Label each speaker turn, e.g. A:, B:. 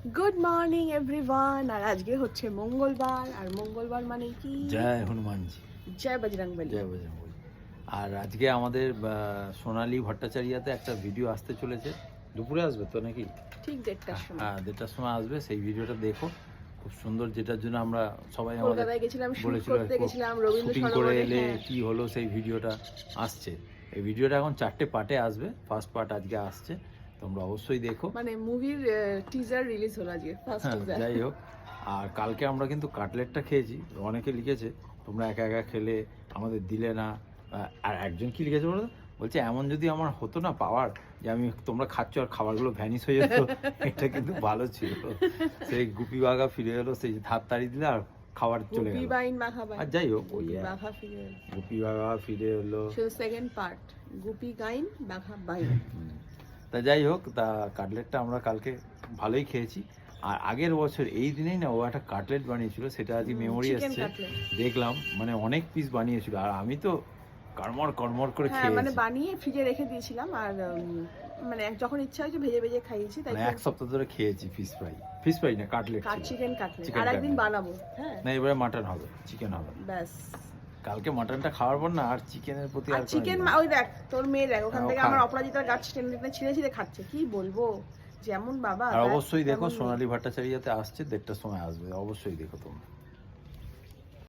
A: Good morning everyone. আর আজকে হচ্ছে মঙ্গলবার, আর মঙ্গলবার মানে কি?
B: জয় হনুমানজি,
A: জয় বজরংবলী।
B: জয় বজরংবলী। আর আজকে আমাদের সোনালী ভট্টাচার্যাতে একটা ভিডিও আসতে চলেছে, দুপুরে আসবে তো নাকি?
A: ঠিক 1:30টার সময়।
B: হ্যাঁ, 1:30টার সময় আসবে। সেই ভিডিওটা দেখো, খুব সুন্দর, যেটার জন্য আমরা সবাই আমাদের
A: কলকাতায় গেছিলাম, শুট
B: বলেছিল
A: করতে গেছিলাম রবীন্দ্র
B: শুটিং করে
A: সরোবরে।
B: এলে
A: হ্যাঁ।
B: কি হলো, সেই ভিডিওটা আসছে। এই ভিডিওটা এখন 4টে পার্টে আসবে, ফার্স্ট পার্ট আজকে আসছে, তোমরা অবশ্যই দেখো।
A: মানে মুভির টিজার রিলিজ হলো আজকে, ফার্স্ট
B: হ্যাঁ,
A: টিজার।
B: যাই হোক। আর কালকে আমরা কিন্তু কাটলেটটা খেয়েছি। অনেকে লিখেছে তোমরা একা একা খেলে, আমাদের দিলে না। আর একজন কি লিখেছে বলো তো? বলছে এমন যদি আমার হতো না পাওয়ার, যে আমি তোমরা খাচ্ছ আর খাবারগুলো ভ্যানিশ হয়ে যেত, এটা কিন্তু ভালো ছিল। সেই গুপি বাঘা ফিরে এলো, সেই ধার তাড়ি দিলে আর খাবার চলে
A: গুপি
B: গেল।
A: বাইন বাঘা বাইন।
B: আর যাই হোক, ওই
A: গুপি বাঘা ফিরে এলো।
B: গুপি বাঘা ফিরে এলো।
A: শুধু সেকেন্ড পার্ট, গুপি গাইন বাঘা বাইন।
B: তা যাই হোক, তা কাটলেটটা আমরা কালকে ভালোই খেয়েছি। আর আগের বছর এই দিনেই না ও একটা কাটলেট বানিয়েছিল, সেটা আজকে মেমোরি
A: চিকেন
B: এসছে,
A: কাটলেট।
B: দেখলাম। মানে অনেক পিস বানিয়েছিল, আর আমি তো কড়মড় কড়মড় করে
A: হ্যাঁ, মানে
B: খেয়েছি।
A: বানিয়ে ফ্রিজে রেখে দিয়েছিলাম, আর মানে যখন ইচ্ছা হয়েছে ভেজে ভেজে খাইয়েছি। তাই
B: মানে এক সপ্তাহ ধরে খেয়েছি ফিশ ফ্রাই না, কাটলেট ছিল।
A: Chicken cutlet.
B: Chicken
A: আর একদিন
B: cutlet।
A: বানাবো। হ্যাঁ,
B: না, এবারে মাটন হবে, চিকেন হবে।
A: ব্যাস।
B: কালকে মাটনটা খাওয়ার পর না আর চিকেনের প্রতি
A: আর
B: আর কোনো
A: চিকেন,
B: ইয়ে নেই।
A: ওই দেখ তোর মেয়ে, দেখ ওখান
B: হ্যাঁ, ও
A: থেকে
B: খায়।
A: আমার অপরাজিতার গাছ টেনে টেনে ছিঁড়ে ছিঁড়ে খাচ্ছে। কি বলবো, যেমন বাবা
B: আর
A: দেখ,
B: অবশ্যই দেখো,
A: তেমন মেয়ে।
B: সোনালী ভট্টাচার্যাতে আসছে, 1:30টার সময় আসবে, অবশ্যই দেখো তোমরা।